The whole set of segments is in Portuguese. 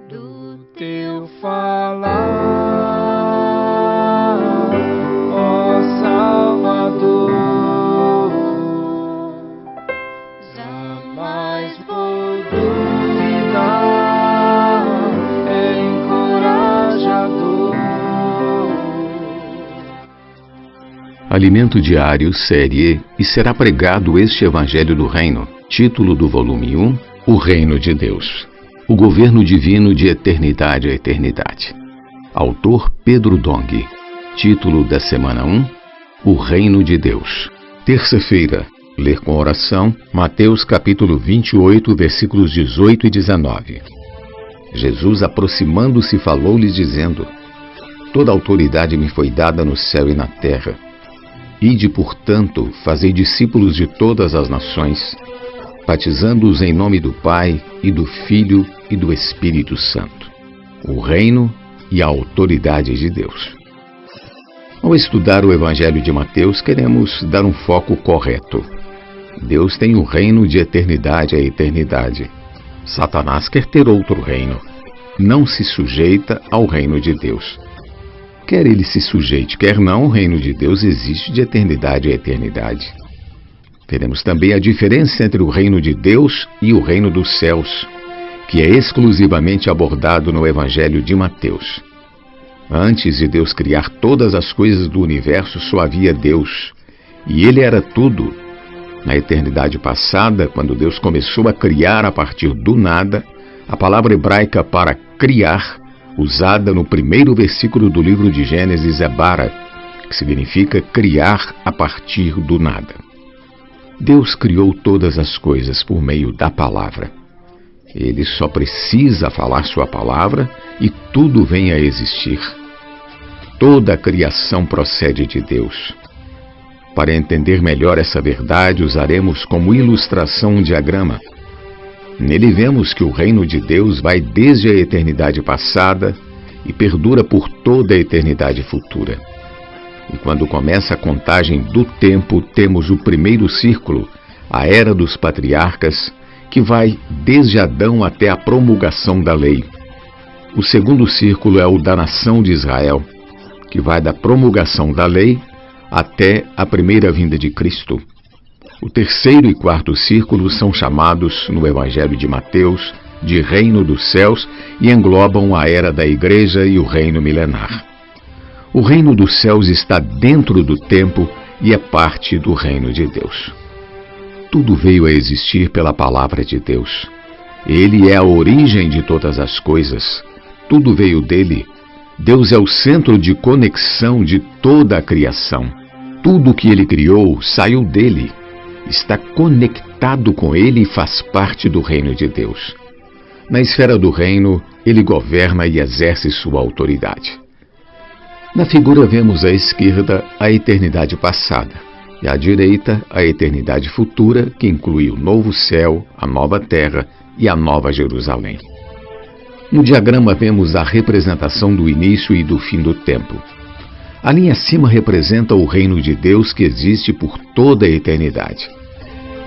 Do teu falar, ó Salvador, jamais vou duvidar, é encorajador. Alimento Diário, série E será pregado este Evangelho do Reino. Título do volume 1, O Reino de Deus. O governo divino de eternidade a eternidade. Autor Pedro Dong. Título da semana 1, O Reino de Deus. Terça-feira, ler com oração, Mateus capítulo 28, versículos 18 e 19. Jesus, aproximando-se, falou-lhes dizendo: Toda autoridade me foi dada no céu e na terra. Ide, portanto, fazei discípulos de todas as nações, batizando-os em nome do Pai, e do Filho, e do Espírito Santo. O reino e a autoridade de Deus. Ao estudar o Evangelho de Mateus, queremos dar um foco correto. Deus tem um reino de eternidade a eternidade. Satanás quer ter outro reino. Não se sujeita ao reino de Deus. Quer ele se sujeite, quer não, o reino de Deus existe de eternidade a eternidade. Veremos também a diferença entre o reino de Deus e o reino dos céus, que é exclusivamente abordado no Evangelho de Mateus. Antes de Deus criar todas as coisas do universo, só havia Deus, e Ele era tudo. Na eternidade passada, quando Deus começou a criar a partir do nada, a palavra hebraica para criar, usada no primeiro versículo do livro de Gênesis, é bara, que significa criar a partir do nada. Deus criou todas as coisas por meio da palavra. Ele só precisa falar sua palavra e tudo vem a existir. Toda a criação procede de Deus. Para entender melhor essa verdade, usaremos como ilustração um diagrama. Nele vemos que o reino de Deus vai desde a eternidade passada e perdura por toda a eternidade futura. E quando começa a contagem do tempo, temos o primeiro círculo, a era dos patriarcas, que vai desde Adão até a promulgação da lei. O segundo círculo é o da nação de Israel, que vai da promulgação da lei até a primeira vinda de Cristo. O terceiro e quarto círculos são chamados, no Evangelho de Mateus, de reino dos céus e englobam a era da igreja e o reino milenar. O reino dos céus está dentro do tempo e é parte do reino de Deus. Tudo veio a existir pela palavra de Deus. Ele é a origem de todas as coisas. Tudo veio dele. Deus é o centro de conexão de toda a criação. Tudo que ele criou saiu dele. Está conectado com ele e faz parte do reino de Deus. Na esfera do reino, ele governa e exerce sua autoridade. Na figura vemos à esquerda a eternidade passada e à direita a eternidade futura, que inclui o novo céu, a nova terra e a nova Jerusalém. No diagrama vemos a representação do início e do fim do tempo. A linha acima representa o reino de Deus que existe por toda a eternidade.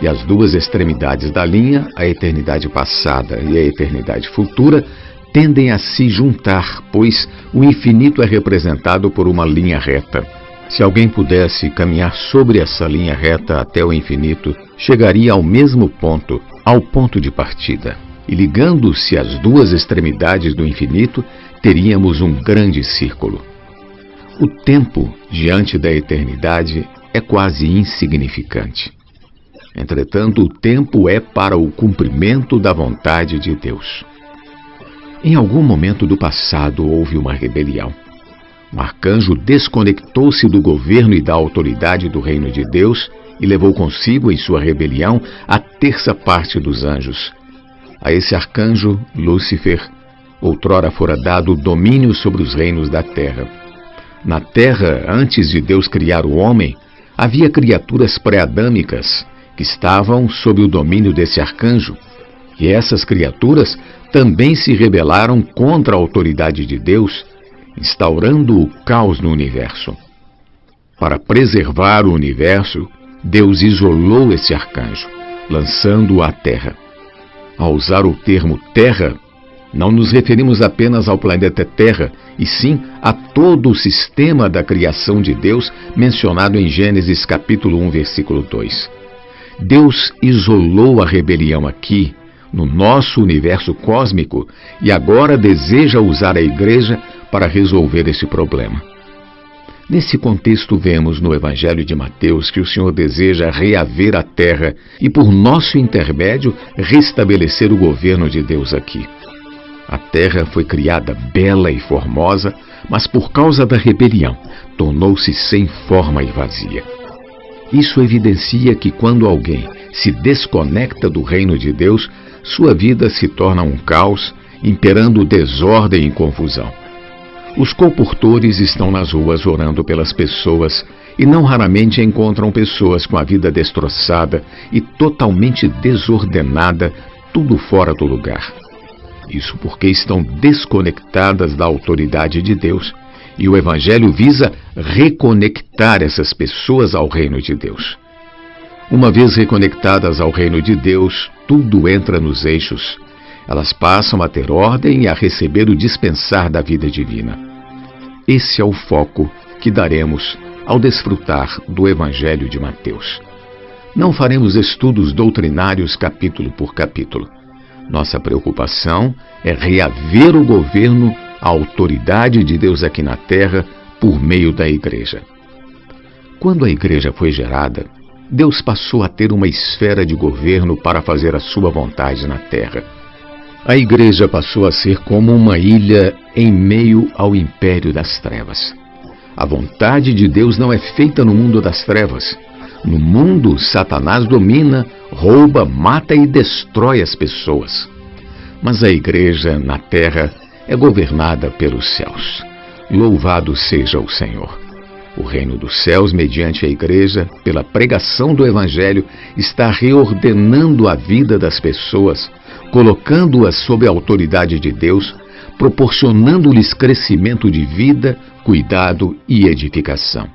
E as duas extremidades da linha, a eternidade passada e a eternidade futura, tendem a se juntar, pois o infinito é representado por uma linha reta. Se alguém pudesse caminhar sobre essa linha reta até o infinito, chegaria ao mesmo ponto, ao ponto de partida. E ligando-se às duas extremidades do infinito, teríamos um grande círculo. O tempo, diante da eternidade, é quase insignificante. Entretanto, o tempo é para o cumprimento da vontade de Deus. Em algum momento do passado houve uma rebelião. Um arcanjo desconectou-se do governo e da autoridade do reino de Deus e levou consigo em sua rebelião a terça parte dos anjos. A esse arcanjo, Lúcifer, outrora fora dado o domínio sobre os reinos da terra. Na terra, antes de Deus criar o homem, havia criaturas pré-adâmicas que estavam sob o domínio desse arcanjo, e essas criaturas também se rebelaram contra a autoridade de Deus, instaurando o caos no universo. Para preservar o universo, Deus isolou esse arcanjo, lançando-o à Terra. Ao usar o termo Terra, não nos referimos apenas ao planeta Terra, e sim a todo o sistema da criação de Deus mencionado em Gênesis capítulo 1, versículo 2. Deus isolou a rebelião aqui, no nosso universo cósmico, e agora deseja usar a Igreja para resolver esse problema. Nesse contexto, vemos no Evangelho de Mateus que o Senhor deseja reaver a terra e, por nosso intermédio, restabelecer o governo de Deus aqui. A terra foi criada bela e formosa, mas por causa da rebelião, tornou-se sem forma e vazia. Isso evidencia que quando alguém se desconecta do reino de Deus, sua vida se torna um caos, imperando desordem e confusão. Os comportores estão nas ruas orando pelas pessoas e não raramente encontram pessoas com a vida destroçada e totalmente desordenada, tudo fora do lugar. Isso porque estão desconectadas da autoridade de Deus, e o Evangelho visa reconectar essas pessoas ao reino de Deus. Uma vez reconectadas ao reino de Deus, tudo entra nos eixos. Elas passam a ter ordem e a receber o dispensar da vida divina. Esse é o foco que daremos ao desfrutar do Evangelho de Mateus. Não faremos estudos doutrinários capítulo por capítulo. Nossa preocupação é reaver o governo, a autoridade de Deus aqui na terra, por meio da Igreja. Quando a Igreja foi gerada, Deus passou a ter uma esfera de governo para fazer a sua vontade na terra. A Igreja passou a ser como uma ilha em meio ao império das trevas. A vontade de Deus não é feita no mundo das trevas. No mundo, Satanás domina, rouba, mata e destrói as pessoas. Mas a Igreja na terra é governada pelos céus. Louvado seja o Senhor! O reino dos céus, mediante a Igreja, pela pregação do Evangelho, está reordenando a vida das pessoas, colocando-as sob a autoridade de Deus, proporcionando-lhes crescimento de vida, cuidado e edificação.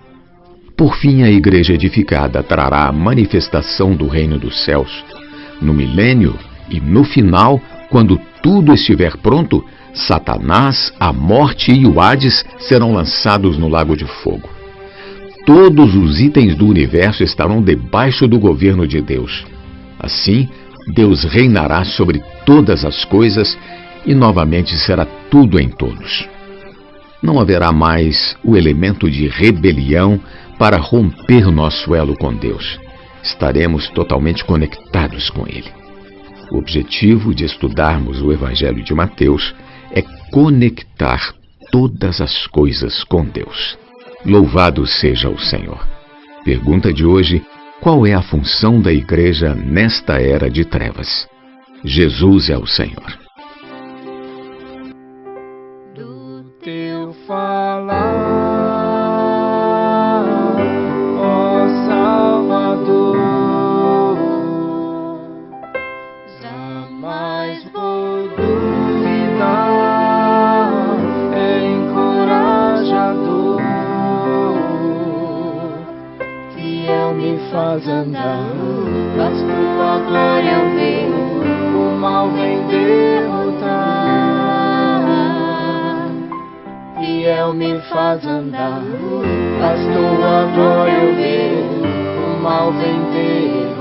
Por fim, a Igreja edificada trará a manifestação do reino dos céus. No milênio e no final, quando tudo estiver pronto, Satanás, a morte e o Hades serão lançados no lago de fogo. Todos os itens do universo estarão debaixo do governo de Deus. Assim, Deus reinará sobre todas as coisas e novamente será tudo em todos. Não haverá mais o elemento de rebelião para romper nosso elo com Deus. Estaremos totalmente conectados com Ele. O objetivo de estudarmos o Evangelho de Mateus é conectar todas as coisas com Deus. Louvado seja o Senhor! Pergunta de hoje: qual é a função da Igreja nesta era de trevas? Jesus é o Senhor. Do teu falar, ó Salvador, jamais vou duvidar, é encorajador, fiel me faz andar, faz tua glória eu ver, o mal vem derrotar. Fiel me faz andar, faz tua glória eu ver, o mal vem derrotar.